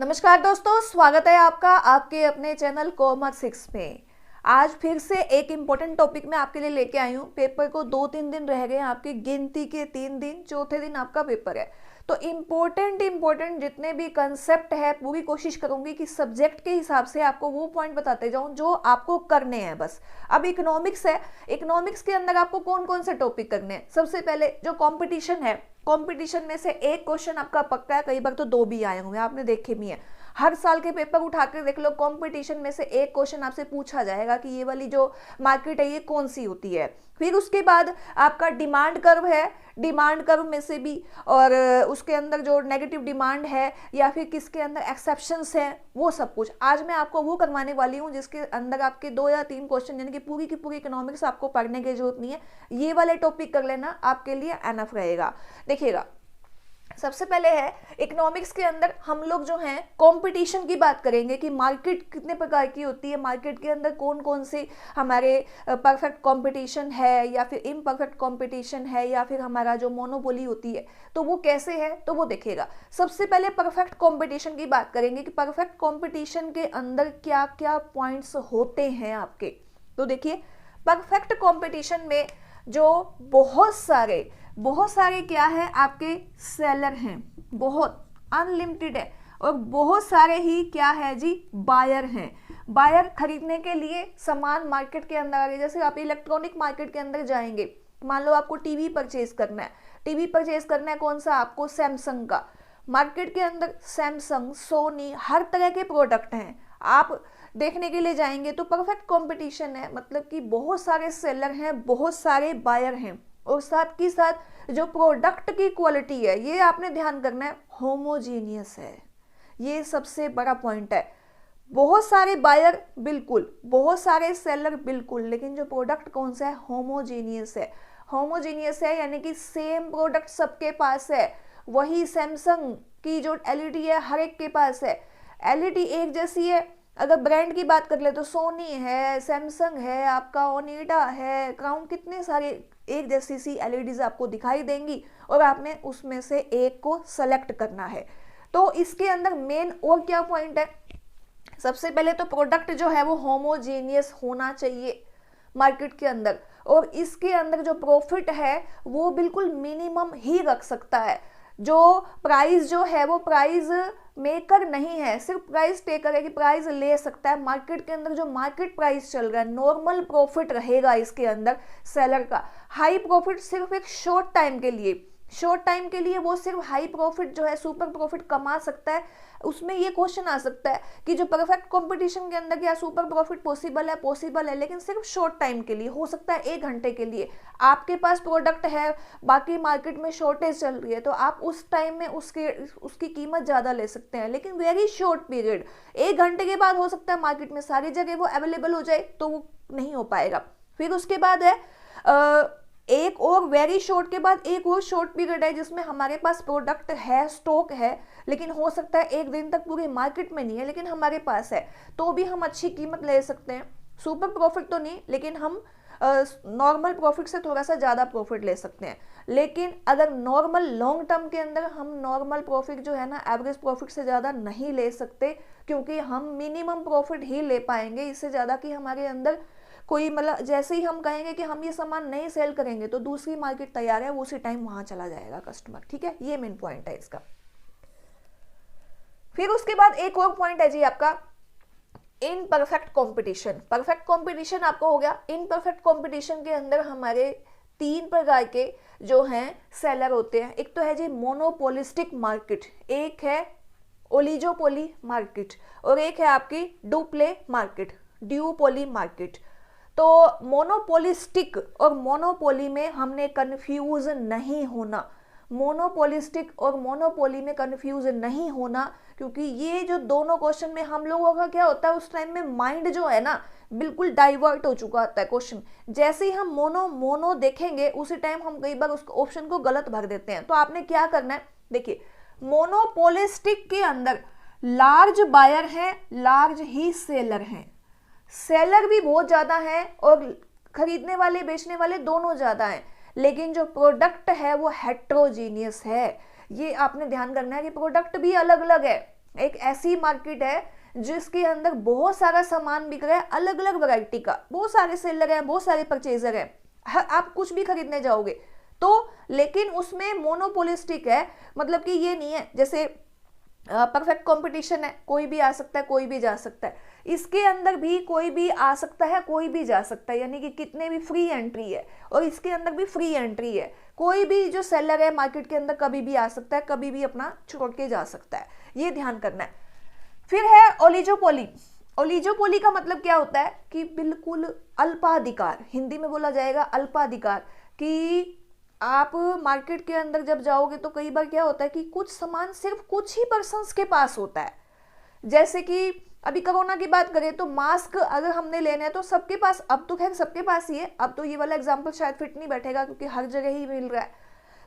नमस्कार दोस्तों, स्वागत है आपका आपके अपने चैनल कॉमर्स 6 में। आज फिर से एक इम्पोर्टेंट टॉपिक मैं आपके लिए लेके आई हूँ। पेपर को 2-3 दिन रह गए हैं, आपकी गिनती के 3 दिन, चौथे दिन आपका पेपर है। तो इम्पोर्टेंट जितने भी कंसेप्ट है पूरी कोशिश करूंगी कि सब्जेक्ट के हिसाब से आपको वो पॉइंट बताते जाऊं जो आपको करने हैं बस। अब इकोनॉमिक्स है, इकोनॉमिक्स के अंदर आपको कौन कौन से टॉपिक करने हैं। सबसे पहले जो कंपटीशन है, कंपटीशन में से एक क्वेश्चन आपका पक्का है, कई बार तो 2 भी आए होंगे, आपने देखे भी हैं। हर साल के पेपर उठा कर देख लो, कंपटीशन में से एक क्वेश्चन आपसे पूछा जाएगा कि ये वाली जो मार्केट है ये कौन सी होती है। फिर उसके बाद आपका डिमांड कर्व है, डिमांड कर्व में से भी, और उसके अंदर जो नेगेटिव डिमांड है या फिर किसके अंदर एक्सेप्शंस हैं, वो सब कुछ आज मैं आपको वो करवाने वाली हूँ जिसके अंदर आपके 2 या 3 क्वेश्चन, यानी कि पूरी की पूरी इकोनॉमिक्स आपको पढ़ने की जरूरत नहीं है। ये वाले टॉपिक कर लेना, आपके लिए एनफ रहेगा। देखिएगा, सबसे पहले है इकोनॉमिक्स के अंदर हम लोग जो हैं कंपटीशन की बात करेंगे कि मार्केट कितने प्रकार की होती है, मार्केट के अंदर कौन कौन से हमारे परफेक्ट कंपटीशन है या फिर इम्परफेक्ट कंपटीशन है या फिर हमारा जो मोनोपोली होती है तो वो कैसे है, तो वो देखेगा। सबसे पहले परफेक्ट कंपटीशन की बात करेंगे कि परफेक्ट कंपटीशन के अंदर क्या क्या पॉइंट्स होते हैं आपके। तो देखिए, परफेक्ट कंपटीशन में जो बहुत सारे क्या है आपके सेलर हैं, बहुत अनलिमिटेड है, और बहुत सारे ही क्या है जी बायर हैं। बायर खरीदने के लिए सामान मार्केट के अंदर आ गए। जैसे आप इलेक्ट्रॉनिक मार्केट के अंदर जाएंगे, मान लो आपको टीवी परचेज करना है, टीवी परचेज करना है कौन सा, आपको सैमसंग का। मार्केट के अंदर सैमसंग, सोनी, हर तरह के प्रोडक्ट हैं। आप देखने के लिए जाएंगे तो परफेक्ट कंपटीशन है, मतलब कि बहुत सारे सेलर हैं, बहुत सारे बायर हैं, और साथ ही साथ जो प्रोडक्ट की क्वालिटी है ये आपने ध्यान करना है, होमोजीनियस है। ये सबसे बड़ा पॉइंट है। बहुत सारे बायर बिल्कुल, बहुत सारे सेलर बिल्कुल, लेकिन जो प्रोडक्ट कौन सा है, होमोजीनियस है। होमोजीनियस है यानी कि सेम प्रोडक्ट सबके पास है। वही सैमसंग की जो एलईडी है हर एक के पास है, एलईडी एक जैसी है। अगर ब्रांड की बात कर ले तो सोनी है, सैमसंग है, आपका ओनिडा है, क्राउन, कितने सारे एक जैसी सी एलईडीज आपको दिखाई देंगी और आपने उसमें से एक को सेलेक्ट करना है। तो इसके अंदर मेन और क्या पॉइंट है, सबसे पहले तो प्रोडक्ट जो है वो होमोजेनियस होना चाहिए मार्केट के अंदर, और इसके अंदर जो प्रॉफिट है वो बिल्कुल मिनिमम ही रख सकता है। जो प्राइस जो है वो प्राइस मेकर नहीं है, सिर्फ प्राइस टेकर है कि प्राइस ले सकता है। मार्केट के अंदर जो मार्केट प्राइस चल रहा है, नॉर्मल प्रॉफिट रहेगा इसके अंदर सेलर का। हाई प्रॉफिट सिर्फ एक शॉर्ट टाइम के लिए वो सिर्फ हाई प्रॉफिट जो है, सुपर प्रॉफिट कमा सकता है। उसमें ये क्वेश्चन आ सकता है कि जो परफेक्ट कंपटीशन के अंदर क्या सुपर प्रॉफिट पॉसिबल है, लेकिन सिर्फ शॉर्ट टाइम के लिए हो सकता है, 1 घंटे के लिए। आपके पास प्रोडक्ट है, बाकी मार्केट में शॉर्टेज चल रही है, तो आप उस टाइम में उसकी कीमत ज़्यादा ले सकते हैं, लेकिन वेरी शॉर्ट पीरियड, 1 घंटे के बाद हो सकता है मार्केट में सारी जगह वो अवेलेबल हो जाए, तो वो नहीं हो पाएगा। फिर उसके बाद है एक और वेरी शॉर्ट के बाद एक और शॉर्ट पीरियड है जिसमें हमारे पास प्रोडक्ट है, स्टॉक है, लेकिन हो सकता है 1 दिन तक पूरी मार्केट में नहीं है, लेकिन हमारे पास है, तो भी हम अच्छी कीमत ले सकते हैं। सुपर प्रॉफिट तो नहीं, लेकिन हम नॉर्मल प्रॉफिट से थोड़ा सा ज़्यादा प्रॉफिट ले सकते हैं। लेकिन अगर नॉर्मल लॉन्ग टर्म के अंदर हम नॉर्मल प्रॉफिट जो है ना, एवरेज प्रॉफिट से ज़्यादा नहीं ले सकते, क्योंकि हम मिनिमम प्रॉफिट ही ले पाएंगे। इससे ज़्यादा कि हमारे अंदर कोई, मतलब जैसे ही हम कहेंगे कि हम ये सामान नहीं सेल करेंगे तो दूसरी मार्केट तैयार है, वो उसी टाइम वहां चला जाएगा कस्टमर। ठीक है, ये मेन पॉइंट है इसका। फिर उसके बाद एक और पॉइंट है जी आपका इनपरफेक्ट कंपटीशन। परफेक्ट कंपटीशन आपको हो गया। इनपरफेक्ट कंपटीशन के अंदर हमारे 3 प्रकार के जो हैं सेलर होते हैं। एक तो है जी मोनोपोलिस्टिक मार्केट, एक है ओलिगोपोली मार्केट, और एक है आपकी ड्यूपोली मार्केट। तो मोनोपोलिस्टिक और मोनोपोली में हमने कंफ्यूज नहीं होना, मोनोपोलिस्टिक और मोनोपोली में कंफ्यूज नहीं होना, क्योंकि ये जो दोनों क्वेश्चन में हम लोगों का क्या होता है, उस टाइम में माइंड जो है ना बिल्कुल डाइवर्ट हो चुका होता है क्वेश्चन। जैसे ही हम मोनो देखेंगे उसी टाइम हम कई बार उस ऑप्शन को गलत भर देते हैं। तो आपने क्या करना है, देखिए, मोनोपोलिस्टिक के अंदर लार्ज बायर है, लार्ज ही सेलर हैं, सेलर भी बहुत ज्यादा है और खरीदने वाले बेचने वाले दोनों ज्यादा हैं, लेकिन जो प्रोडक्ट है वो हेट्रोजीनियस है। ये आपने ध्यान करना है कि प्रोडक्ट भी अलग अलग है, एक ऐसी मार्केट है जिसके अंदर बहुत सारा सामान बिक रहा है, अलग अलग वैरायटी का, बहुत सारे सेलर हैं, बहुत सारे परचेजर हैं, आप कुछ भी खरीदने जाओगे तो, लेकिन उसमें मोनोपोलिस्टिक है, मतलब कि ये नहीं है जैसे परफेक्ट कंपटीशन है, कोई भी आ सकता है, कोई भी जा सकता है, इसके अंदर भी कोई भी आ सकता है, कोई भी जा सकता है, यानी कि कितने भी फ्री एंट्री है, और इसके अंदर भी फ्री एंट्री है, कोई भी जो सेलर है मार्केट के अंदर कभी भी आ सकता है, कभी भी अपना छोड़ के जा सकता है, ये ध्यान करना है। फिर है ओलिगोपोली। ओलिगोपोली का मतलब क्या होता है कि बिल्कुल अल्पाधिकार, हिंदी में बोला जाएगा अल्पाधिकार, कि आप मार्केट के अंदर जब जाओगे तो कई बार क्या होता है कि कुछ सामान सिर्फ कुछ ही पर्सन्स के पास होता है। जैसे कि अभी कोरोना की बात करें तो मास्क अगर हमने लेना है तो सबके पास, अब तो खैर सबके पास ही है, अब तो ये वाला एग्जाम्पल शायद फिट नहीं बैठेगा क्योंकि हर जगह ही मिल रहा है,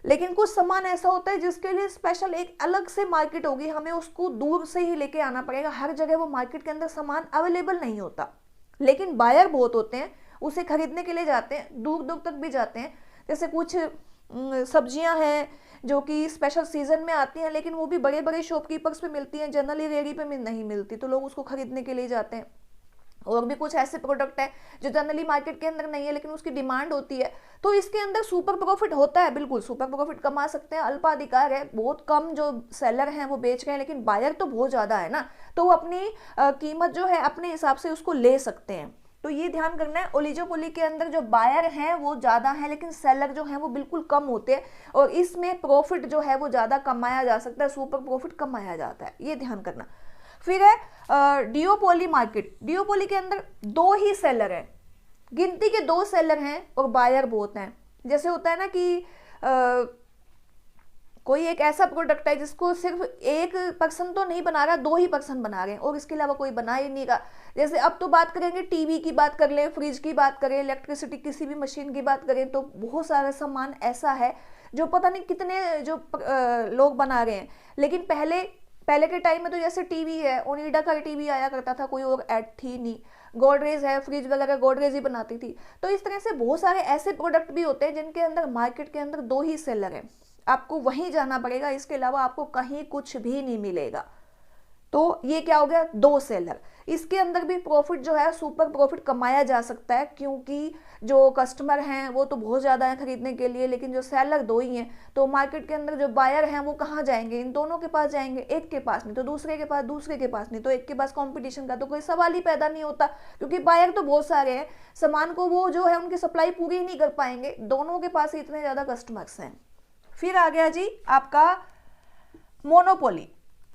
लेकिन कुछ सामान ऐसा होता है जिसके लिए स्पेशल एक अलग से मार्केट होगी, हमें उसको दूर से ही लेके आना पड़ेगा, हर जगह वो मार्केट के अंदर सामान अवेलेबल नहीं होता, लेकिन बायर बहुत होते हैं, उसे खरीदने के लिए जाते हैं, दूर दूर तक भी जाते हैं। जैसे कुछ सब्जियां हैं जो कि स्पेशल सीजन में आती हैं, लेकिन वो भी बड़े बड़े शॉपकीपर्स पे मिलती हैं, जनरली रेडी पे नहीं मिलती, तो लोग उसको खरीदने के लिए जाते हैं। और भी कुछ ऐसे प्रोडक्ट हैं जो जनरली मार्केट के अंदर नहीं है लेकिन उसकी डिमांड होती है, तो इसके अंदर सुपर प्रॉफिट होता है, बिल्कुल सुपर प्रॉफिट कमा सकते हैं, अल्पाधिकार है, बहुत कम जो सेलर हैं वो बेच रहे हैं, लेकिन बायर तो बहुत ज़्यादा है ना, तो वो अपनी कीमत जो है अपने हिसाब से उसको ले सकते हैं। तो ये ध्यान करना है, ओलिगोपोली के अंदर जो बायर हैं वो ज़्यादा हैं लेकिन सेलर जो हैं वो बिल्कुल कम होते हैं, और इसमें प्रॉफिट जो है वो ज़्यादा कमाया जा सकता है, सुपर प्रॉफिट कमाया जाता है, ये ध्यान करना। फिर है डिओपोली मार्केट। डिओपोली के अंदर दो ही सेलर हैं, गिनती के दो सेलर हैं और बायर बहुत हैं। जैसे होता है ना कि कोई एक ऐसा प्रोडक्ट है जिसको सिर्फ एक पर्सन तो नहीं बना रहा, दो ही पर्सन बना रहे हैं और इसके अलावा कोई बना ही नहीं रहा। जैसे अब तो बात करेंगे टीवी की बात कर लें, फ्रिज की बात करें, इलेक्ट्रिसिटी किसी भी मशीन की बात करें, तो बहुत सारा सामान ऐसा है जो पता नहीं कितने जो लोग बना रहे हैं। लेकिन पहले के टाइम में तो जैसे टीवी है, ओनिडा का टीवी आया करता था, कोई और ऐड थी नहीं, गोदरेज है, फ्रिज वगैरह गोदरेज ही बनाती थी। तो इस तरह से बहुत सारे ऐसे प्रोडक्ट भी होते हैं जिनके अंदर मार्केट के अंदर दो ही सेलर हैं, आपको वहीं जाना पड़ेगा, इसके अलावा आपको कहीं कुछ भी नहीं मिलेगा। तो ये क्या हो गया, दो सेलर। इसके अंदर भी प्रॉफिट जो है सुपर प्रॉफिट कमाया जा सकता है, क्योंकि जो कस्टमर हैं वो तो बहुत ज़्यादा है खरीदने के लिए, लेकिन जो सेलर दो ही हैं, तो मार्केट के अंदर जो बायर हैं वो कहाँ जाएंगे, इन दोनों के पास जाएंगे, एक के पास नहीं तो दूसरे के पास, दूसरे के पास नहीं तो एक के पास। कंपटीशन का तो कोई सवाल ही पैदा नहीं होता, क्योंकि बायर तो बहुत सारे हैं, सामान को वो जो है उनकी सप्लाई पूरी नहीं कर पाएंगे, दोनों के पास इतने ज़्यादा कस्टमर्स हैं। फिर आ गया जी आपका मोनोपोली।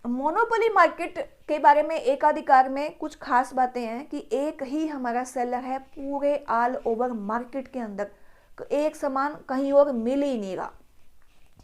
मोनोपोली मार्केट के बारे में एकाधिकार में कुछ खास बातें हैं कि एक ही हमारा सेलर है पूरे ऑल ओवर मार्केट के अंदर, एक सामान कहीं और मिल ही नहीं रहा।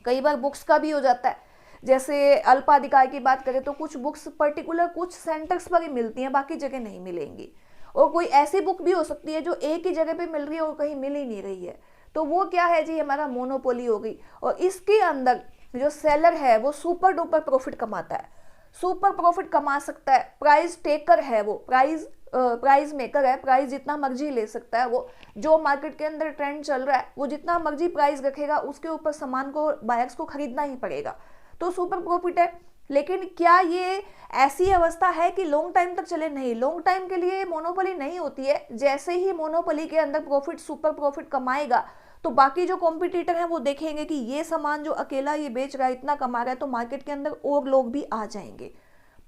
कई बार बुक्स का भी हो जाता है, जैसे अल्पाधिकार की बात करें तो कुछ बुक्स पर्टिकुलर कुछ सेंटर्स पर ही मिलती हैं, बाकी जगह नहीं मिलेंगी। और कोई ऐसी बुक भी हो सकती है जो एक ही जगह पे मिल रही है और कहीं मिल ही नहीं रही है, तो वो क्या है जी, हमारा मोनोपोली हो गई। और इसके अंदर जो सेलर है वो सुपर डुपर प्रॉफिट कमाता है, सुपर प्रॉफिट कमा सकता है, प्राइस टेकर है वो, प्राइस मेकर है, प्राइस जितना मर्जी ले सकता है वो, जो मार्केट के अंदर ट्रेंड चल रहा है वो जितना मर्जी प्राइस रखेगा उसके ऊपर सामान को बायर्स को खरीदना ही पड़ेगा, तो सुपर प्रॉफिट है। लेकिन क्या ये ऐसी अवस्था है कि लॉन्ग टाइम तक चले? नहीं, लॉन्ग टाइम के लिए मोनोपोली नहीं होती है। जैसे ही मोनोपोली के अंदर प्रॉफिट सुपर प्रॉफिट कमाएगा तो बाकी जो कॉम्पिटिटर हैं वो देखेंगे कि ये सामान जो अकेला ये बेच रहा है, इतना कमा रहा है, तो मार्केट के अंदर और लोग भी आ जाएंगे।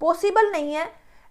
पॉसिबल नहीं है,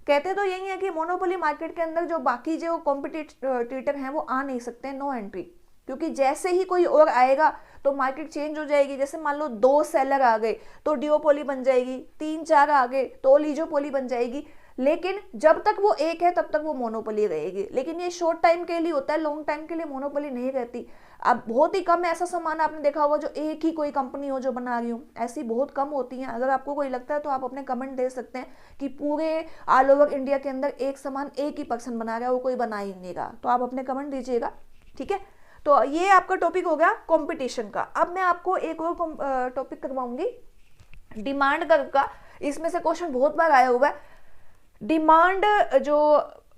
कहते तो यही है कि मोनोपोली मार्केट के अंदर जो बाकी जो कॉम्पिटिटर हैं वो आ नहीं सकते, नो एंट्री, क्योंकि जैसे ही कोई और आएगा तो मार्केट चेंज हो जाएगी। जैसे मान लो दो सेलर आ गए तो डिओपोली बन जाएगी, 3-4 आ गए तो ओलिगोपोली बन जाएगी, लेकिन जब तक वो एक है तब तक वो मोनोपोली रहेगी। लेकिन ये शॉर्ट टाइम के लिए होता है, लॉन्ग टाइम के लिए मोनोपोली नहीं रहती। अब बहुत ही कम ऐसा सामान आपने देखा होगा जो एक ही कोई कंपनी हो जो बना रही हो, ऐसी बहुत कम होती हैं। अगर आपको कोई लगता है तो आप अपने कमेंट दे सकते हैं कि पूरे ऑल ओवर इंडिया के अंदर एक सामान एक ही पर्सन बना रहा है, वो कोई बना ही नहीं रहा, तो आप अपने कमेंट दीजिएगा, ठीक है। तो ये आपका टॉपिक हो गया कंपटीशन का। अब मैं आपको एक और टॉपिक करवाऊंगी डिमांड कर्व का। इसमें से क्वेश्चन बहुत बार आया हुआ है। डिमांड जो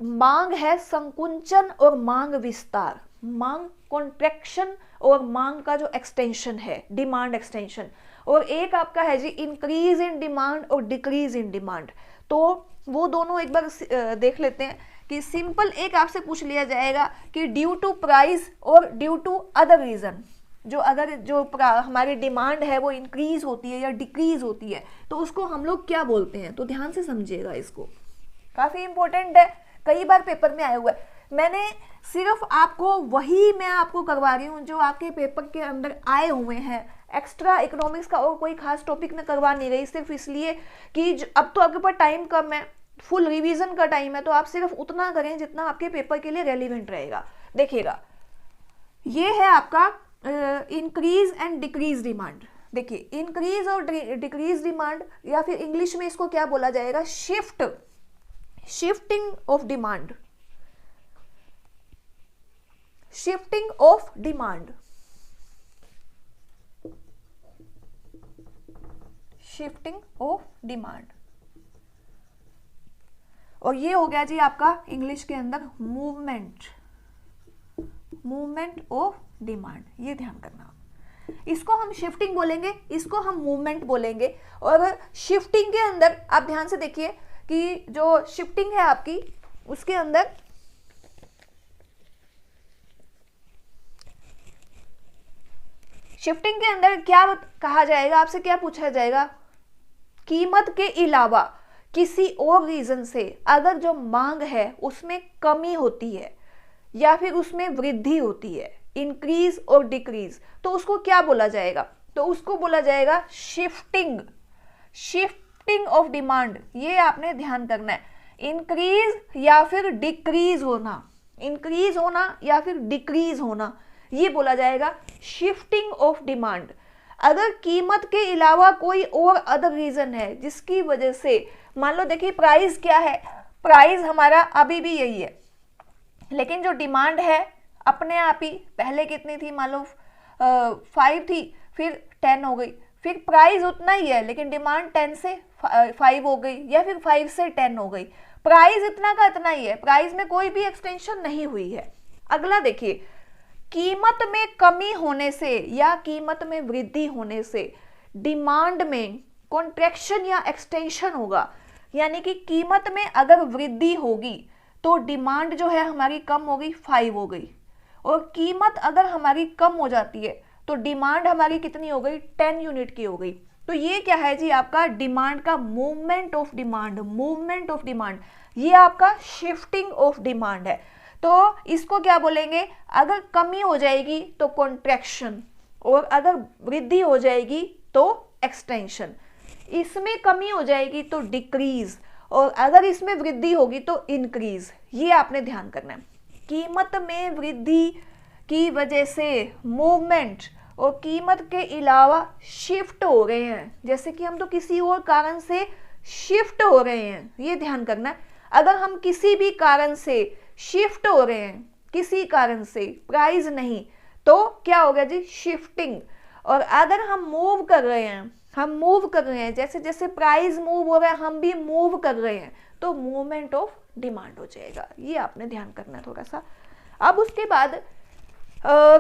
मांग है, संकुंचन और मांग विस्तार, मांग कॉन्ट्रैक्शन और मांग का जो एक्सटेंशन है, डिमांड एक्सटेंशन, और एक आपका है जी इंक्रीज इन डिमांड और डिक्रीज इन डिमांड। तो वो दोनों एक बार देख लेते हैं कि सिंपल एक आपसे पूछ लिया जाएगा कि ड्यू टू प्राइस और ड्यू टू अदर रीजन, जो अगर जो हमारी डिमांड है वो इंक्रीज होती है या डिक्रीज होती है तो उसको हम लोग क्या बोलते हैं। तो ध्यान से समझिएगा, इसको काफी इंपॉर्टेंट है, कई बार पेपर में आया हुआ है। मैंने सिर्फ आपको वही मैं आपको करवा रही हूँ जो आपके पेपर के अंदर आए हुए हैं, एक्स्ट्रा इकोनॉमिक्स का और कोई खास टॉपिक मैं करवा नहीं रही, सिर्फ इसलिए कि अब तो आपके पास टाइम कम है, फुल रिवीजन का टाइम है, तो आप सिर्फ उतना करें जितना आपके पेपर के लिए रेलिवेंट रहेगा। देखिएगा, ये है आपका इंक्रीज एंड डिक्रीज डिमांड। देखिए, इंक्रीज और डिक्रीज डिमांड, या फिर इंग्लिश में इसको क्या बोला जाएगा, shifting of demand, shifting of demand, shifting of demand. और ये हो गया जी आपका इंग्लिश के अंदर मूवमेंट ऑफ डिमांड। ये ध्यान करना, इसको हम शिफ्टिंग बोलेंगे, इसको हम मूवमेंट बोलेंगे। और शिफ्टिंग के अंदर आप ध्यान से देखिए कि जो शिफ्टिंग है आपकी, उसके अंदर शिफ्टिंग के अंदर क्या कहा जाएगा, आपसे क्या पूछा जाएगा, कीमत के अलावा किसी और रीजन से अगर जो मांग है उसमें कमी होती है या फिर उसमें वृद्धि होती है, इंक्रीज और डिक्रीज, तो उसको क्या बोला जाएगा, तो उसको बोला जाएगा शिफ्टिंग ऑफ डिमांड। ये आपने ध्यान करना है, इंक्रीज या फिर डिक्रीज होना, इंक्रीज होना या फिर डिक्रीज होना, ये बोला जाएगा शिफ्टिंग ऑफ डिमांड। अगर कीमत के अलावा कोई और अदर रीजन है जिसकी वजह से, मान लो देखिए प्राइस क्या है, प्राइस हमारा अभी भी यही है, लेकिन जो डिमांड है अपने आप ही पहले कितनी थी, मान लो 5 थी, फिर 10 हो गई, फिर प्राइस उतना ही है लेकिन डिमांड 10 से 5 हो गई, या फिर 5 से 10 हो गई, प्राइस इतना का इतना ही है, प्राइस में कोई भी एक्सटेंशन नहीं हुई है। अगला देखिए, कीमत में कमी होने से या कीमत में वृद्धि होने से डिमांड में कॉन्ट्रैक्शन या एक्सटेंशन होगा, यानी कि कीमत में अगर वृद्धि होगी तो डिमांड जो है हमारी कम हो गई, 5 हो गई, और कीमत अगर हमारी कम हो जाती है तो डिमांड हमारी कितनी हो गई, 10 यूनिट की हो गई। तो ये क्या है जी आपका डिमांड का मूवमेंट ऑफ डिमांड, ये आपका शिफ्टिंग ऑफ डिमांड है। तो इसको क्या बोलेंगे, अगर कमी हो जाएगी तो कॉन्ट्रैक्शन, और अगर वृद्धि हो जाएगी तो एक्सटेंशन। इसमें कमी हो जाएगी तो डिक्रीज, और अगर इसमें वृद्धि होगी तो इंक्रीज। ये आपने ध्यान करना है। कीमत में वृद्धि की वजह से मूवमेंट और कीमत के अलावा शिफ्ट हो रहे हैं, जैसे कि हम तो किसी और कारण से शिफ्ट हो रहे हैं, ये ध्यान करना है। अगर हम किसी भी कारण से शिफ्ट हो रहे हैं, किसी कारण से, प्राइस नहीं, तो क्या हो गया जी, शिफ्टिंग। और अगर हम मूव कर रहे हैं, जैसे जैसे प्राइस मूव हो रहा है हम भी मूव कर रहे हैं, तो मूवमेंट ऑफ डिमांड हो जाएगा। ये आपने ध्यान करना है थोड़ा सा। अब उसके बाद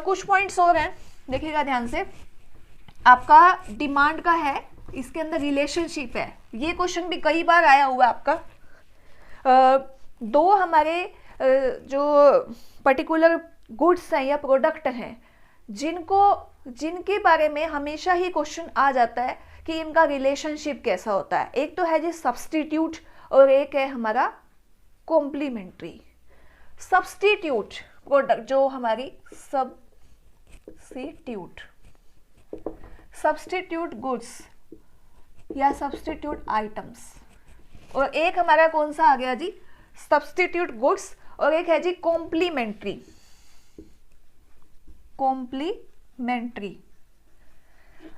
कुछ पॉइंट्स और हैं, देखिएगा ध्यान से। आपका डिमांड का है, इसके अंदर रिलेशनशिप है, ये क्वेश्चन भी कई बार आया हुआ है आपका। दो हमारे जो पर्टिकुलर गुड्स हैं या प्रोडक्ट हैं जिनके बारे में हमेशा ही क्वेश्चन आ जाता है कि इनका रिलेशनशिप कैसा होता है। एक तो है जी सब्स्टिट्यूट और एक है हमारा कॉम्प्लीमेंट्री। सब्स्टिट्यूट प्रोडक्ट, जो हमारी सब्स्टिट्यूट गुड्स या सब्स्टिट्यूट आइटम्स, और एक हमारा कौन सा आ गया जी, सब्स्टिट्यूट गुड्स, और एक है जी कॉम्प्लीमेंट्री।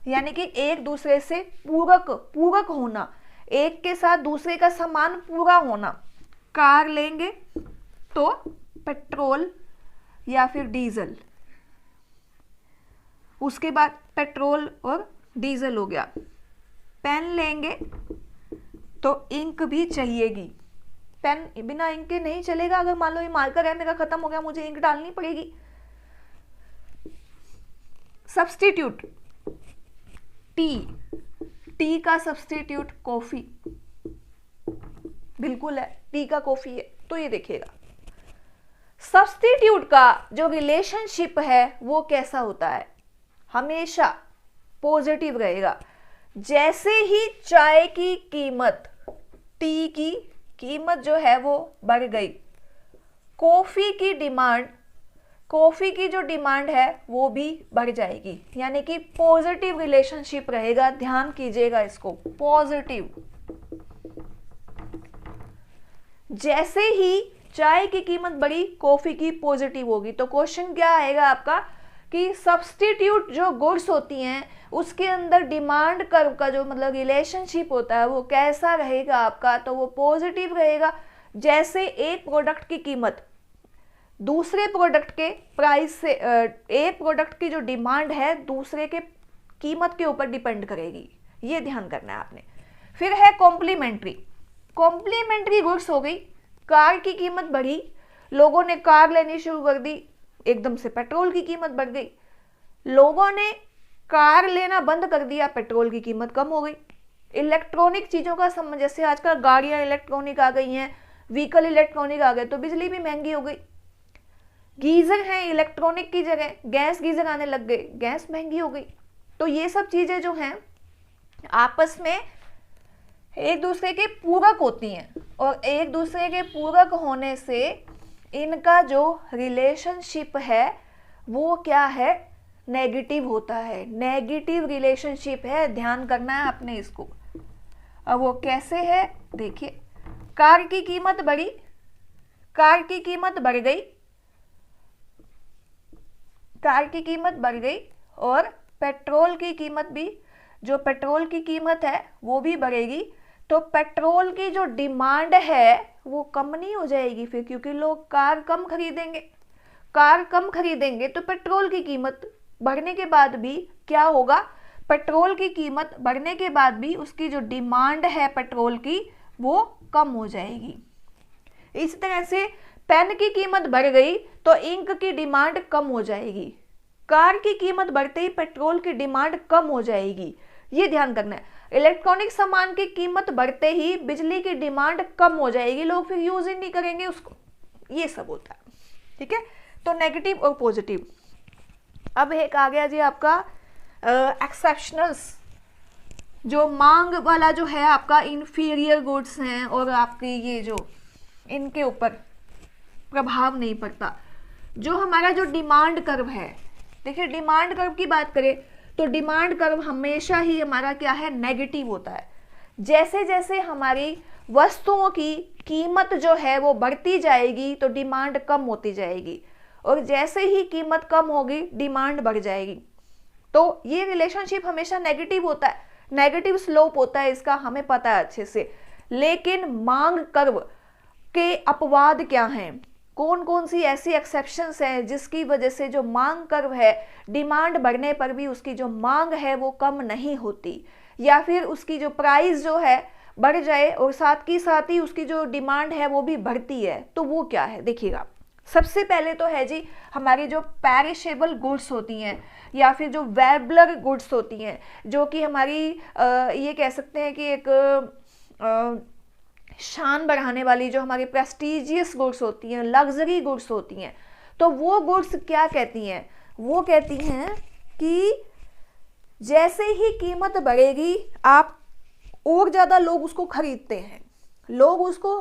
यानी कि एक दूसरे से पूरक होना, एक के साथ दूसरे का सामान पूरा होना। कार लेंगे तो पेट्रोल या फिर डीजल, उसके बाद पेट्रोल और डीजल हो गया। पेन लेंगे तो इंक भी चाहिएगी, पेन बिना इंक के नहीं चलेगा। अगर मान लो ये मार्कर है मेरा खत्म हो गया, मुझे इंक डालनी पड़ेगी। सब्स्टिट्यूट, टी का सब्स्टिट्यूट कॉफी, बिल्कुल है, टी का कॉफी है। तो ये देखिएगा सब्स्टिट्यूट का जो रिलेशनशिप है वो कैसा होता है, हमेशा पॉजिटिव रहेगा। जैसे ही चाय की कीमत, टी की कीमत जो है वो बढ़ गई, कॉफी की जो डिमांड है वो भी बढ़ जाएगी, यानी कि पॉजिटिव रिलेशनशिप रहेगा। ध्यान कीजिएगा इसको, पॉजिटिव। जैसे ही चाय की कीमत बढ़ी, कॉफी की पॉजिटिव होगी। तो क्वेश्चन क्या आएगा आपका कि सब्स्टिट्यूट जो गुड्स होती हैं उसके अंदर डिमांड कर्व का जो मतलब रिलेशनशिप होता है वो कैसा रहेगा आपका, तो वो पॉजिटिव रहेगा। जैसे एक प्रोडक्ट की कीमत दूसरे प्रोडक्ट के प्राइस से, एक प्रोडक्ट की जो डिमांड है दूसरे के कीमत के ऊपर डिपेंड करेगी, ये ध्यान करना है आपने। फिर है कॉम्प्लीमेंट्री गुड्स हो गई। कार की कीमत बढ़ी, लोगों ने कार लेनी शुरू कर दी, एकदम से पेट्रोल की कीमत बढ़ गई। लोगों ने कार लेना बंद कर दिया, पेट्रोल की कीमत कम हो गई। इलेक्ट्रॉनिक चीज़ों का संबंध, जैसे आजकल गाड़ियाँ इलेक्ट्रॉनिक आ गई हैं, व्हीकल इलेक्ट्रॉनिक आ गए, तो बिजली भी महंगी हो गई। गीज़र हैं इलेक्ट्रॉनिक की जगह, गैस गीज़र आने लग गए, गैस महंगी हो गई। तो ये सब चीज़ें जो हैं आपस में एक दूसरे के पूरक होती हैं, और एक दूसरे के पूरक होने से इनका जो रिलेशनशिप है वो क्या है, नेगेटिव होता है। नेगेटिव रिलेशनशिप है, ध्यान करना है आपने इसको। अब वो कैसे है देखिए, कार की कीमत बढ़ी, कार की कीमत बढ़ गई, कार की कीमत बढ़ गई, और पेट्रोल की कीमत भी, जो पेट्रोल की कीमत है वो भी बढ़ेगी। तो पेट्रोल की जो डिमांड है वो कम नहीं हो जाएगी फिर, क्योंकि लोग कार कम खरीदेंगे। कार कम खरीदेंगे तो पेट्रोल की कीमत बढ़ने के बाद भी क्या होगा, पेट्रोल की कीमत बढ़ने के बाद भी उसकी जो डिमांड है पेट्रोल की वो कम हो जाएगी। इस तरह से पेन की कीमत बढ़ गई तो इंक की डिमांड कम हो जाएगी। कार की कीमत बढ़ते ही पेट्रोल की डिमांड कम हो जाएगी, ये ध्यान करना है। इलेक्ट्रॉनिक सामान की कीमत बढ़ते ही बिजली की डिमांड कम हो जाएगी, लोग फिर यूज ही नहीं करेंगे उसको, ये सब होता है। ठीक है, तो नेगेटिव और पॉजिटिव। अब एक आ गया जी आपका एक्सेप्शनल्स, जो मांग वाला जो है आपका इंफीरियर गुड्स हैं, और आपके ये जो इनके ऊपर प्रभाव नहीं पड़ता। जो हमारा जो डिमांड कर्व है, देखिए डिमांड कर्व की बात करें तो डिमांड कर्व हमेशा ही हमारा क्या है, नेगेटिव होता है। जैसे जैसे हमारी वस्तुओं की कीमत जो है वो बढ़ती जाएगी तो डिमांड कम होती जाएगी, और जैसे ही कीमत कम होगी डिमांड बढ़ जाएगी। तो ये रिलेशनशिप हमेशा नेगेटिव होता है, नेगेटिव स्लोप होता है इसका, हमें पता है अच्छे से। लेकिन मांग कर्व के अपवाद क्या हैं, कौन कौन सी ऐसी एक्सेप्शंस हैं जिसकी वजह से जो मांग कर्व है, डिमांड बढ़ने पर भी उसकी जो मांग है वो कम नहीं होती, या फिर उसकी जो प्राइस जो है बढ़ जाए और साथ ही उसकी जो डिमांड है वो भी बढ़ती है। तो वो क्या है देखिएगा, सबसे पहले तो है जी हमारी जो पेरिशेबल गुड्स होती हैं, या फिर जो वेबलर गुड्स होती हैं, जो कि हमारी ये कह सकते हैं कि एक शान बढ़ाने वाली, जो हमारी प्रेस्टीजियस गुड्स होती हैं, लग्जरी गुड्स होती हैं। तो वो गुड्स क्या कहती हैं, वो कहती हैं कि जैसे ही कीमत बढ़ेगी आप और ज़्यादा लोग उसको खरीदते हैं, लोग उसको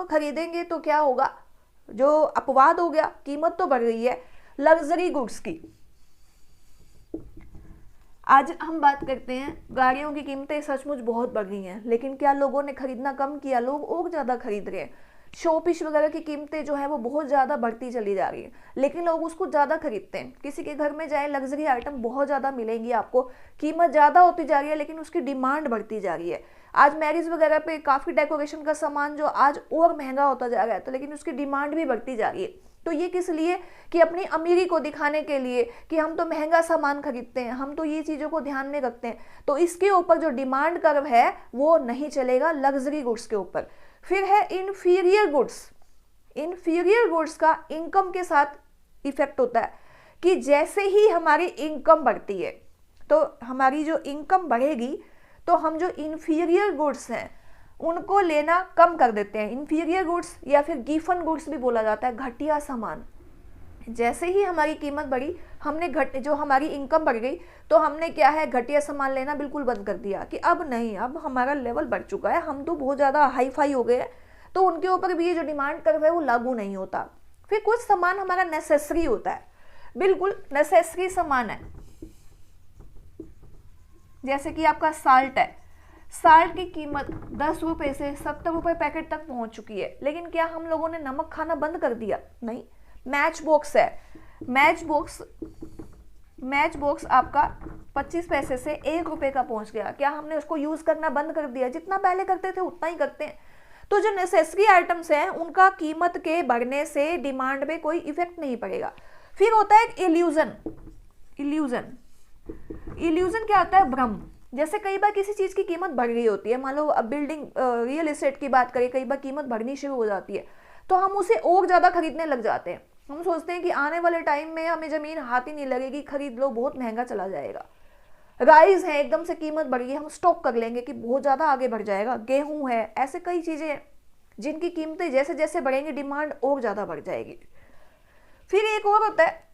खरीदेंगे तो क्या होगा, जो अपवाद हो गया, कीमत तो बढ़ रही है लग्जरी गुड्स की। आज हम बात करते हैं गाड़ियों की कीमतें सचमुच बहुत बढ़ गई हैं, लेकिन क्या लोगों ने खरीदना कम किया, लोग और ज़्यादा खरीद रहे हैं। शोपीस वगैरह की कीमतें जो है वो बहुत ज़्यादा बढ़ती चली जा रही है, लेकिन लोग उसको ज़्यादा खरीदते हैं। किसी के घर में जाए लग्जरी आइटम बहुत ज़्यादा मिलेंगी आपको, कीमत ज़्यादा होती जा रही है लेकिन उसकी डिमांड बढ़ती जा रही है। आज मैरिज वगैरह पे काफ़ी डेकोरेशन का सामान जो आज और महंगा होता जा रहा है, तो लेकिन उसकी डिमांड भी बढ़ती जा रही है। तो ये किस लिए, कि अपनी अमीरी को दिखाने के लिए कि हम तो महंगा सामान खरीदते हैं, हम तो ये चीज़ों को ध्यान में रखते हैं। तो इसके ऊपर जो डिमांड कर्व है वो नहीं चलेगा लग्जरी गुड्स के ऊपर। फिर है इन्फीरियर गुड्स। इन्फीरियर गुड्स का इनकम के साथ इफेक्ट होता है कि जैसे ही हमारी इनकम बढ़ती है, तो हमारी जो इनकम बढ़ेगी तो हम जो इन्फीरियर गुड्स हैं उनको लेना कम कर देते हैं। इन्फीरियर गुड्स या फिर गिफन गुड्स भी बोला जाता है, घटिया सामान। जैसे ही हमारी कीमत बढ़ी, हमने जो हमारी इनकम बढ़ गई तो हमने क्या है, घटिया सामान लेना बिल्कुल बंद कर दिया कि अब नहीं, अब हमारा लेवल बढ़ चुका है, हम तो बहुत ज़्यादा हाई फाई हो गए हैं, तो उनके ऊपर भी ये जो डिमांड कर्व है वो लागू नहीं होता। फिर कुछ सामान हमारा नेसेसरी होता है, बिल्कुल नेसेसरी सामान है, जैसे कि आपका साल्ट है। साल्ट की कीमत 10 रुपये से 70 रुपये पैकेट तक पहुंच चुकी है, लेकिन क्या हम लोगों ने नमक खाना बंद कर दिया? नहीं। मैच बॉक्स है, मैच बॉक्स आपका 25 पैसे से 1 रुपये का पहुंच गया, क्या हमने उसको यूज करना बंद कर दिया? जितना पहले करते थे उतना ही करते हैं। तो जो नेसेसरी आइटम्स हैं उनका कीमत के बढ़ने से डिमांड में कोई इफेक्ट नहीं पड़ेगा। फिर होता है इल्यूजन। इल्यूजन क्या होता है? भ्रम। जैसे कई बार किसी चीज की कीमत बढ़ गई होती है, मान लो अब बिल्डिंग रियल एस्टेट की बात करें, कई बार कीमत बढ़नी शुरू हो जाती है तो हम उसे और ज्यादा खरीदने लग जाते हैं। हम सोचते हैं कि आने वाले टाइम में हमें जमीन हाथ ही नहीं लगेगी, खरीद लो, बहुत महंगा चला जाएगा। राइस है, एकदम से कीमत बढ़ गई, हम स्टॉक कर लेंगे कि बहुत ज्यादा आगे बढ़ जाएगा। गेहूं है, ऐसे कई चीजें हैं जिनकी कीमतें जैसे जैसे बढ़ेंगी डिमांड और ज्यादा बढ़ जाएगी। फिर एक और होता है,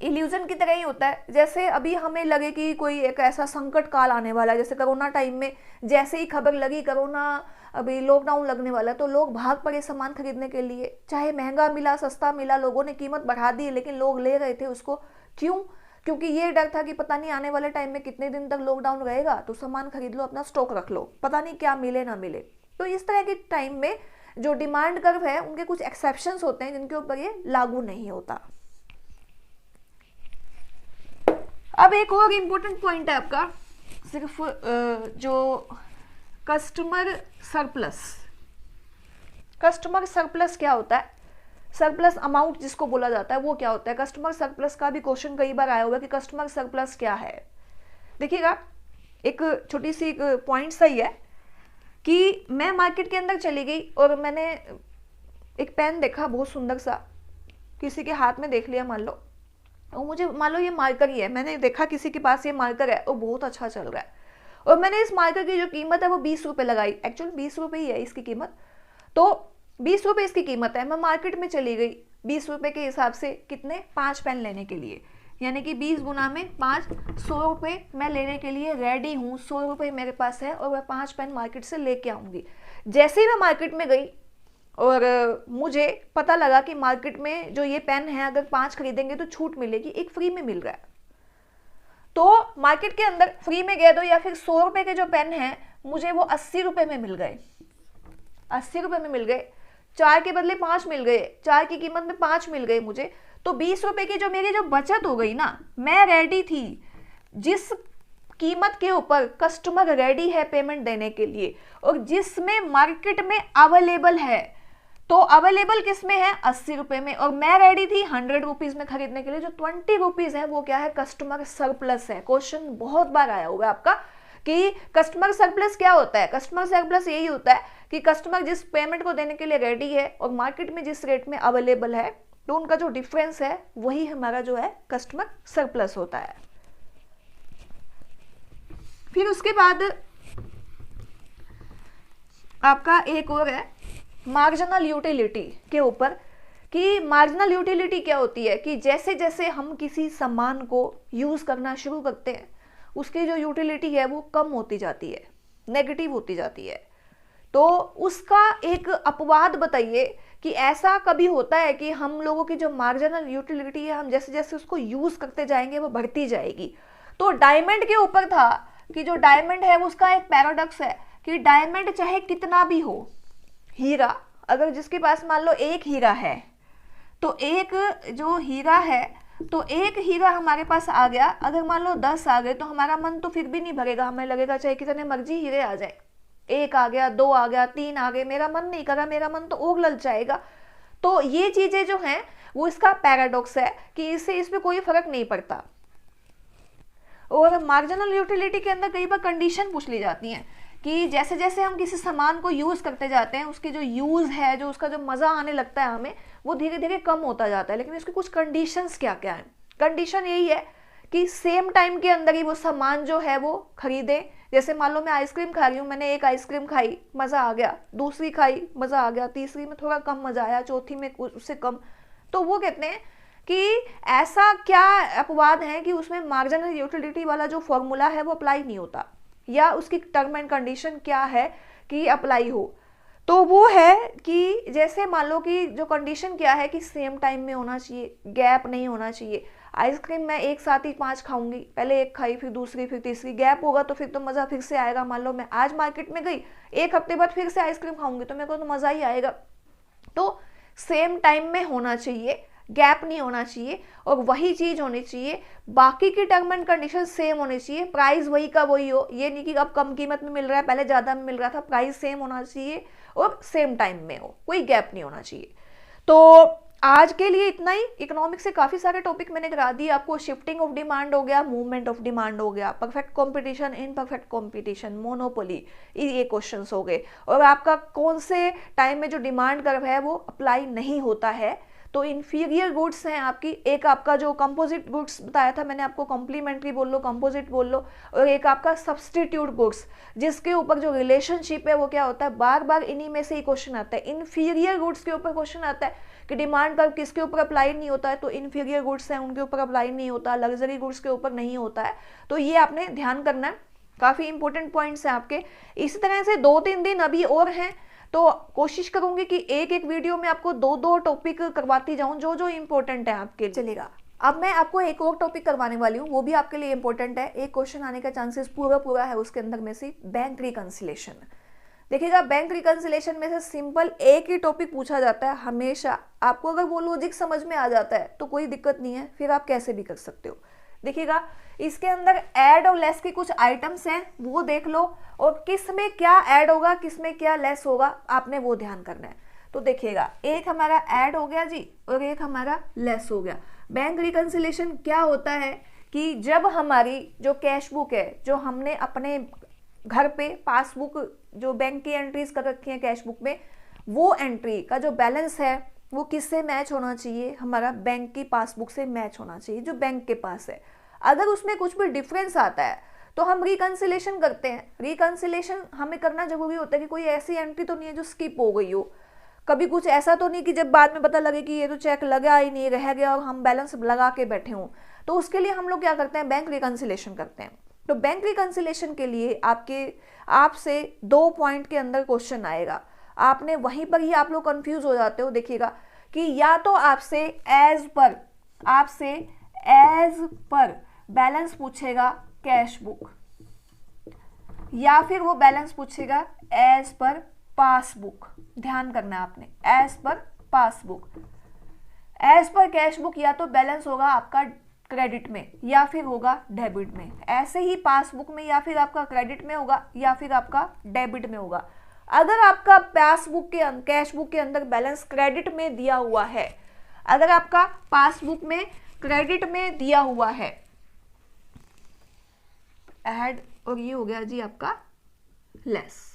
इल्यूजन की तरह ही होता है, जैसे अभी हमें लगे कि कोई एक ऐसा संकट काल आने वाला है, जैसे कोरोना टाइम में जैसे ही खबर लगी कोरोना अभी लॉकडाउन लगने वाला है तो लोग भाग पड़े सामान खरीदने के लिए, चाहे महंगा मिला सस्ता मिला, लोगों ने कीमत बढ़ा दी लेकिन लोग ले रहे थे उसको। क्यों? क्योंकि ये डर था कि पता नहीं आने वाले टाइम में कितने दिन तक लॉकडाउन रहेगा, तो सामान खरीद लो, अपना स्टॉक रख लो, पता नहीं क्या मिले ना मिले। तो इस तरह के टाइम में जो डिमांड कर्व है उनके कुछ एक्सेप्शंस होते हैं जिनके ऊपर ये लागू नहीं होता। अब एक और इम्पोर्टेंट पॉइंट है आपका, सिर्फ जो कस्टमर सरप्लस। कस्टमर सरप्लस क्या होता है? सरप्लस अमाउंट जिसको बोला जाता है वो क्या होता है? कस्टमर सरप्लस का भी क्वेश्चन कई बार आया हुआ है कि कस्टमर सरप्लस क्या है। देखिएगा, एक छोटी सी पॉइंट सही है कि मैं मार्केट के अंदर चली गई और मैंने एक पेन देखा बहुत सुंदर सा, किसी के हाथ में देख लिया मान लो, और मुझे मान लो ये मार्कर ही है, मैंने देखा किसी के पास ये मार्कर है और बहुत अच्छा चल रहा है, और मैंने इस मार्कर की जो कीमत है वो 20 रुपये लगाई। एक्चुअल 20 रुपये ही है इसकी कीमत, तो 20 रुपये इसकी कीमत है। मैं मार्केट में चली गई 20 रुपये के हिसाब से कितने 5 पेन लेने के लिए, यानी कि 20 गुना में 5, 100 रुपये मैं लेने के लिए रेडी हूँ, 100 रुपये मेरे पास है और मैं 5 पेन मार्केट से लेके आऊँगी। जैसे ही मैं मार्केट में गई और मुझे पता लगा कि मार्केट में जो ये पेन है अगर 5 खरीदेंगे तो छूट मिलेगी, एक फ्री में मिल रहा है, तो मार्केट के अंदर फ्री में गए दो या फिर 100 रुपये के जो पेन है मुझे वो 80 रुपये में मिल गए, 80 रुपये में मिल गए, 4 के बदले 5 मिल गए, 4 की कीमत में 5 मिल गए मुझे, तो 20 रुपये की जो मेरी जो बचत हो गई ना, मैं रेडी थी, जिस कीमत के ऊपर कस्टमर रेडी है पेमेंट देने के लिए और जिसमें मार्केट में अवेलेबल है, तो अवेलेबल किस में है 80 रुपये में, और मैं रेडी थी 100 रुपीज में खरीदने के लिए, जो 20 रुपीज है वो क्या है कस्टमर सरप्लस है। क्वेश्चन बहुत बार आया हुआ है आपका कि कस्टमर सरप्लस क्या होता है। कस्टमर सरप्लस यही होता है कि कस्टमर जिस पेमेंट को देने के लिए रेडी है और मार्केट में जिस रेट में अवेलेबल है, तो उनका जो डिफरेंस है वही हमारा जो है कस्टमर सरप्लस होता है। फिर उसके बाद आपका एक और है मार्जिनल यूटिलिटी के ऊपर, कि मार्जिनल यूटिलिटी क्या होती है कि जैसे जैसे हम किसी सामान को यूज करना शुरू करते हैं उसकी जो यूटिलिटी है वो कम होती जाती है, नेगेटिव होती जाती है। तो उसका एक अपवाद बताइए कि ऐसा कभी होता है कि हम लोगों की जो मार्जिनल यूटिलिटी है हम जैसे जैसे उसको यूज करते जाएंगे वो बढ़ती जाएगी। तो डायमंड के ऊपर था कि जो डायमंड है उसका एक पैराडॉक्स है कि डायमंड चाहे कितना भी हो, हीरा अगर जिसके पास मान लो एक हीरा है, तो एक जो हीरा है, तो एक हीरा हमारे पास आ गया, अगर मान लो 10 आ गए तो हमारा मन तो फिर भी नहीं भरेगा, हमें लगेगा चाहे कितने मर्जी हीरे आ जाए, 1 आ गया, 2 आ गया, 3 आ गए, मेरा मन नहीं करा, मेरा मन तो और ललचाएगा। तो ये चीजें जो हैं वो इसका पैराडॉक्स है कि इससे इसमें कोई फर्क नहीं पड़ता। और मार्जिनल यूटिलिटी के अंदर कई बार कंडीशन पूछ ली जाती हैं कि जैसे जैसे हम किसी सामान को यूज करते जाते हैं उसकी जो यूज है, जो उसका जो मजा आने लगता है हमें, वो धीरे धीरे कम होता जाता है। लेकिन इसकी कुछ कंडीशंस क्या क्या है? कंडीशन यही है कि सेम टाइम के अंदर ही वो सामान जो है वो खरीदें। जैसे मान लो मैं आइसक्रीम खा रही हूँ, मैंने एक आइसक्रीम खाई, मज़ा आ गया, दूसरी खाई, मज़ा आ गया, तीसरी में थोड़ा कम मज़ा आया, चौथी में उससे कम। तो वो कहते हैं कि ऐसा क्या अपवाद है कि उसमें मार्जिनल यूटिलिटी वाला जो फॉर्मूला है वो अप्लाई नहीं होता, या उसकी टर्म एंड कंडीशन क्या है कि अप्लाई हो। तो वो है कि जैसे मान लो कि जो कंडीशन क्या है कि सेम टाइम में होना चाहिए, गैप नहीं होना चाहिए। आइसक्रीम मैं एक साथ ही 5 खाऊंगी, पहले एक खाई फिर दूसरी फिर तीसरी, गैप होगा तो फिर तो मज़ा फिर से आएगा। मान लो मैं आज मार्केट में गई, एक हफ्ते बाद फिर से आइसक्रीम खाऊंगी तो मेरे को तो मज़ा ही आएगा। तो सेम टाइम में होना चाहिए, गैप नहीं होना चाहिए, और वही चीज होनी चाहिए, बाकी की टर्म एंड कंडीशन सेम होनी चाहिए, प्राइस वही का वही हो। ये नहीं कि अब कम कीमत में मिल रहा है, पहले ज़्यादा में मिल रहा था, प्राइस सेम होना चाहिए और सेम टाइम में हो, कोई गैप नहीं होना चाहिए। तो आज के लिए इतना ही। इकोनॉमिक्स से काफ़ी सारे टॉपिक मैंने करा दिए आपको। शिफ्टिंग ऑफ डिमांड हो गया, मूवमेंट ऑफ डिमांड हो गया, perfect competition, imperfect competition, monopoly, ये क्वेश्चंस हो गए। और आपका कौन से टाइम में जो डिमांड कर्व है वो अप्लाई नहीं होता है। तो इन्फीरियर गुड्स हैं आपकी, एक आपका जो कंपोजिट गुड्स बताया था मैंने आपको, कॉम्प्लीमेंट्री बोल लो, कंपोजिट बोल लो, और एक आपका सब्सटीट्यूट गुड्स, जिसके ऊपर जो रिलेशनशिप है वो क्या होता है, बार बार इन्हीं में से ही क्वेश्चन आता है। इन्फीरियर गुड्स के ऊपर क्वेश्चन आता है कि डिमांड कर्व किसके ऊपर अप्लाई नहीं होता है, तो इन्फीरियर गुड्स हैं उनके ऊपर अप्लाई नहीं होता, लग्जरी गुड्स के ऊपर नहीं होता है। तो ये आपने ध्यान करना है, काफ़ी इंपॉर्टेंट पॉइंट्स हैं आपके। इसी तरह से 2-3 दिन अभी और हैं, तो कोशिश करूंगी कि एक एक वीडियो में आपको 2-2 टॉपिक करवाती जाऊं जो जो इंपॉर्टेंट है आपके लिए। चलेगा, अब मैं आपको एक और टॉपिक करवाने वाली हूँ, वो भी आपके लिए इंपॉर्टेंट है। एक क्वेश्चन आने का चांसेस पूरा है उसके अंदर में से, बैंक रिकंसिलेशन। देखिएगा, बैंक रिकंसिलेशन में से सिंपल एक ही टॉपिक पूछा जाता है हमेशा। आपको अगर वो लॉजिक समझ में आ जाता है तो कोई दिक्कत नहीं है, फिर आप कैसे भी कर सकते हो। देखिएगा, इसके अंदर ऐड और लेस की कुछ आइटम्स हैं, वो देख लो, और किस में क्या ऐड होगा किस में क्या लेस होगा आपने वो ध्यान करना है। तो देखिएगा, एक हमारा ऐड हो गया जी और एक हमारा लेस हो गया। बैंक रिकंसिलेशन क्या होता है कि जब हमारी जो कैश बुक है, जो हमने अपने घर पे पासबुक जो बैंक की एंट्रीज कर रखी है कैश बुक में, वो एंट्री का जो बैलेंस है वो किससे मैच होना चाहिए, हमारा बैंक की पासबुक से मैच होना चाहिए जो बैंक के पास है। अगर उसमें कुछ भी डिफरेंस आता है तो हम रिकंसिलेशन करते हैं। रिकंसिलेशन हमें करना जरूरी होता है कि कोई ऐसी एंट्री तो नहीं है जो स्किप हो गई हो, कभी कुछ ऐसा तो नहीं कि जब बाद में पता लगे कि ये तो चेक लगा ही नहीं, रह गया और हम बैलेंस लगा के बैठे हों। तो उसके लिए हम लोग क्या करते हैं, बैंक रिकंसिलेशन करते हैं। तो बैंक रिकंसिलेशन के लिए आपसे 2 पॉइंट के अंदर क्वेश्चन आएगा, आपने वहीं पर ही आप लोग कंफ्यूज हो जाते हो। देखिएगा कि या तो आपसे एज पर बैलेंस पूछेगा कैश बुक, या फिर वो बैलेंस पूछेगा एज पर पासबुक। ध्यान करना है आपने, as per passbook. As per cash book या तो बैलेंस होगा आपका क्रेडिट में या फिर होगा डेबिट में, ऐसे ही पासबुक में या फिर आपका क्रेडिट में होगा या फिर आपका डेबिट में होगा। अगर आपका पासबुक के कैश बुक के अंदर बैलेंस क्रेडिट में दिया हुआ है, अगर आपका पासबुक में क्रेडिट में दिया हुआ है, ऐड, और ये हो गया जी आपका लेस।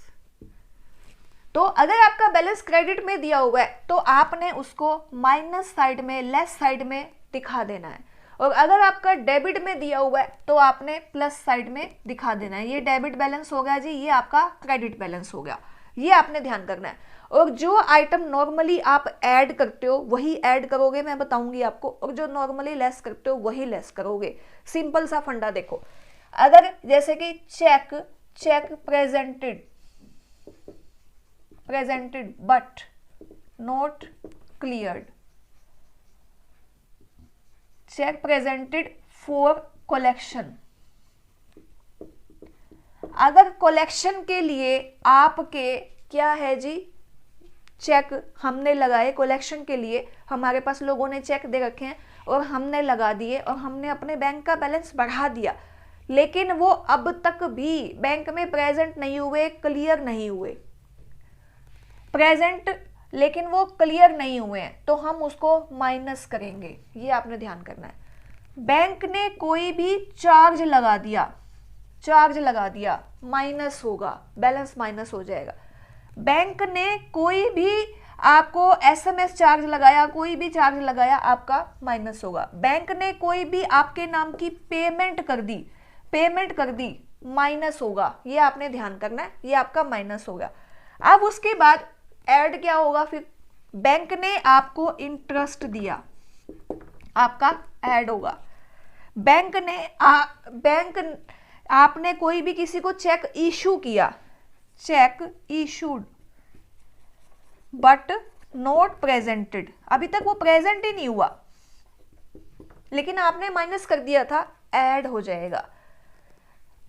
तो अगर आपका बैलेंस क्रेडिट में दिया हुआ है तो आपने उसको माइनस साइड में, लेस साइड में दिखा देना है, और अगर आपका डेबिट में दिया हुआ है तो आपने प्लस साइड में दिखा देना है। ये डेबिट बैलेंस हो गया जी, ये आपका क्रेडिट बैलेंस हो गया, ये आपने ध्यान करना है। और जो आइटम नॉर्मली आप ऐड करते हो वही ऐड करोगे, मैं बताऊंगी आपको, और जो नॉर्मली लेस करते हो वही लेस करोगे। सिंपल सा फंडा देखो, अगर जैसे कि cheque presented but not cleared, cheque presented for collection. अगर कलेक्शन के लिए आपके क्या है जी, चेक हमने लगाए, कलेक्शन के लिए हमारे पास लोगों ने चेक दे रखे हैं और हमने लगा दिए और हमने अपने बैंक का बैलेंस बढ़ा दिया, लेकिन वो अब तक भी बैंक में प्रेजेंट नहीं हुए, क्लियर नहीं हुए, प्रेजेंट लेकिन वो क्लियर नहीं हुए हैं, तो हम उसको माइनस करेंगे। ये आपने ध्यान करना है। बैंक ने कोई भी चार्ज लगा दिया माइनस होगा, बैलेंस माइनस हो जाएगा। बैंक ने कोई भी आपको SMS चार्ज लगाया, कोई भी चार्ज लगाया, आपका माइनस होगा। बैंक ने कोई भी आपके नाम की पेमेंट कर दी, माइनस होगा। ये आपने ध्यान करना है, ये आपका माइनस होगा। अब उसके बाद ऐड क्या होगा, फिर बैंक ने आपको इंटरेस्ट दिया, आपका ऐड होगा। आपने कोई भी किसी को चेक इशू किया, check issued but not presented, अभी तक वो प्रेजेंट ही नहीं हुआ लेकिन आपने माइनस कर दिया था, ऐड हो जाएगा।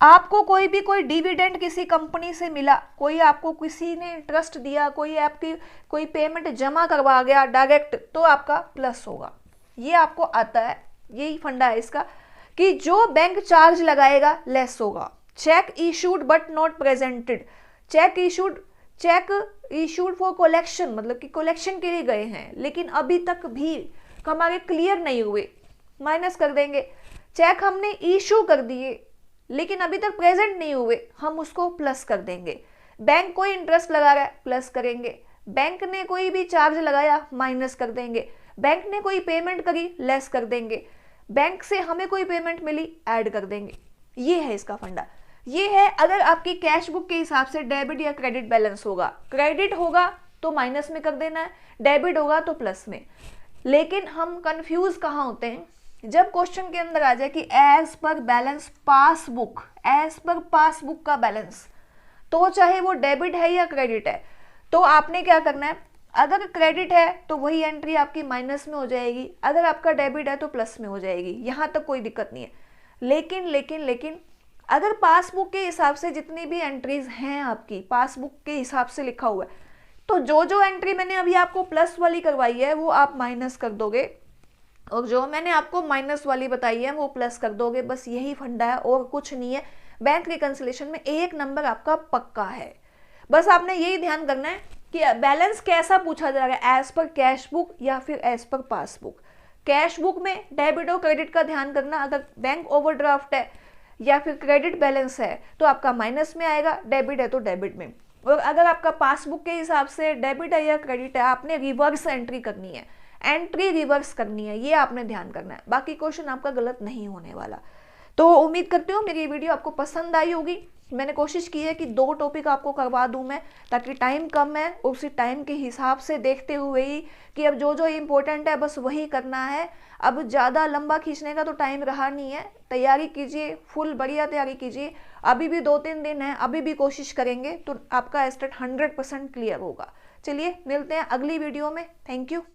आपको कोई डिविडेंड किसी कंपनी से मिला, कोई आपको किसी ने इंटरेस्ट दिया, कोई आपकी कोई पेमेंट जमा करवा गया डायरेक्ट, तो आपका प्लस होगा। ये आपको आता है, यही फंडा है इसका कि जो बैंक चार्ज लगाएगा लेस होगा। Check issued but not presented, check issued for collection, मतलब कि कलेक्शन के लिए गए हैं लेकिन अभी तक भी हमारे क्लियर नहीं हुए, माइनस कर देंगे। चेक हमने इशू कर दिए लेकिन अभी तक प्रेजेंट नहीं हुए, हम उसको प्लस कर देंगे। बैंक कोई इंटरेस्ट लगा रहा है, प्लस करेंगे। बैंक ने कोई भी चार्ज लगाया, माइनस कर देंगे। बैंक ने कोई पेमेंट करी, लेस कर देंगे। बैंक से हमें कोई पेमेंट मिली, ऐड कर देंगे। ये है इसका फंडा। ये है अगर आपकी कैश बुक के हिसाब से डेबिट या क्रेडिट बैलेंस होगा, क्रेडिट होगा तो माइनस में कर देना है, डेबिट होगा तो प्लस में। लेकिन हम कंफ्यूज कहाँ होते हैं, जब क्वेश्चन के अंदर आ जाए कि as per balance passbook, as per passbook का बैलेंस, तो चाहे वो डेबिट है या क्रेडिट है, तो आपने क्या करना है, अगर क्रेडिट है तो वही एंट्री आपकी माइनस में हो जाएगी, अगर आपका डेबिट है तो प्लस में हो जाएगी। यहाँ तक कोई दिक्कत नहीं है। लेकिन अगर पासबुक के हिसाब से जितनी भी एंट्रीज हैं आपकी, पासबुक के हिसाब से लिखा हुआ है, तो जो एंट्री मैंने अभी आपको प्लस वाली करवाई है वो आप माइनस कर दोगे, और जो मैंने आपको माइनस वाली बताई है वो प्लस कर दोगे। बस यही फंडा है और कुछ नहीं है। बैंक रिकंसिलिएशन में एक नंबर आपका पक्का है। बस आपने यही ध्यान करना है कि बैलेंस कैसा पूछा जा रहा है, एज पर कैश बुक या फिर as per passbook. Cash book में डेबिट और क्रेडिट का ध्यान करना, अगर बैंक ओवरड्राफ्ट है या फिर क्रेडिट बैलेंस है तो आपका माइनस में आएगा, डेबिट है तो डेबिट में। और अगर आपका पासबुक के हिसाब से डेबिट है या क्रेडिट है, आपने रिवर्स एंट्री करनी है, एंट्री रिवर्स करनी है, ये आपने ध्यान करना है। बाकी क्वेश्चन आपका गलत नहीं होने वाला। तो उम्मीद करती हूँ मेरी वीडियो आपको पसंद आई होगी। मैंने कोशिश की है कि 2 टॉपिक आपको करवा दूं मैं, ताकि टाइम कम है, उसी टाइम के हिसाब से देखते हुए ही कि अब जो इम्पोर्टेंट है बस वही करना है। अब ज़्यादा लंबा खींचने का तो टाइम रहा नहीं है। तैयारी कीजिए, फुल बढ़िया तैयारी कीजिए। अभी भी 2-3 दिन है, अभी भी कोशिश करेंगे तो आपका एस्टेट 100% क्लियर होगा। चलिए मिलते हैं अगली वीडियो में। Thank you.